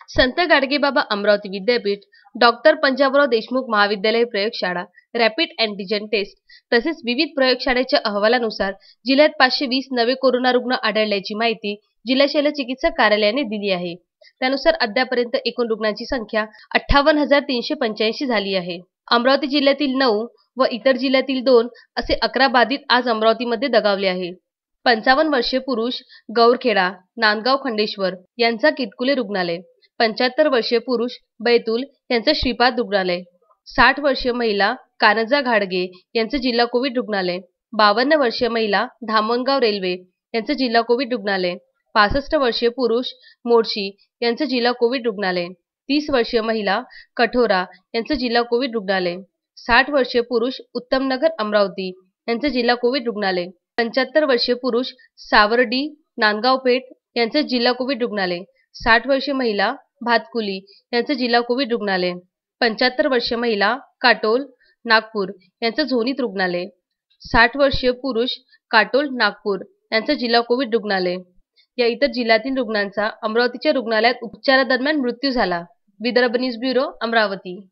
संत गाडगेबाबा अमरावती विद्यापीठ, डॉक्टर पंजाबराव देशमुख महाविद्यालय प्रयोगशाळा, रॅपिड अँटिजेन टेस्ट तसेच विविध प्रयोगशाळेच्या अहवालानुसार जिल्ह्यात 520 नवे कोरोना रुग्ण आढळल्याची माहिती जिल्हा शल्यचिकित्सक कार्यालयाने दिली आहे. त्यानुसार अद्यापर्यंत एकूण रुग्णांची संख्या 58,385 झाली आहे. अमरावती जिल्ह्यातील 9 व इतर जिल्ह्यातील 2 असे 11 बाधित आज अमरावतीमध्ये दगावले आहे. 55 वर्षीय पुरुष गौरखेडा, नांदगाव खंडेश्वर यांचा किटकुले रुग्णालय, 75 वर्षीय पुरुष बैतूल यांचं श्रीपाद रुग्णालय, 60 वर्षीय महिला कानजा घाडगे यांचं जिल्हा कोविड रुग्णालय, 52 वर्षीय महिला धामणगाव रेल्वे यांचं जिल्हा कोविड रुग्णालय, 65 वर्षीय पुरुष मोर्शी यांचं जिल्हा कोविड रुग्णालय, 30 वर्षीय महिला कठोरा यांचं जिल्हा कोविड रुग्णालय, 60 वर्षीय पुरुष उत्तमनगर अमरावती यांचं जिल्हा कोविड रुग्णालय, 75 वर्षीय पुरुष सावर्डी नांदगावपेठ यांचं जिल्हा कोविड रुग्णालय, 60 वर्षीय महिला भातकुली यांचं जिल्हा कोविड रुग्णालय, 75 वर्षीय महिला काटोल नागपूर यांचं झोनीत रुग्णालय, 60 वर्षीय पुरुष काटोल नागपूर यांचं जिल्हा कोविड रुग्णालय. या इतर जिल्ह्यातील रुग्णांचा अमरावतीच्या रुग्णालयात उपचारादरम्यान मृत्यू झाला. Vidarbha news bureau, Amravati.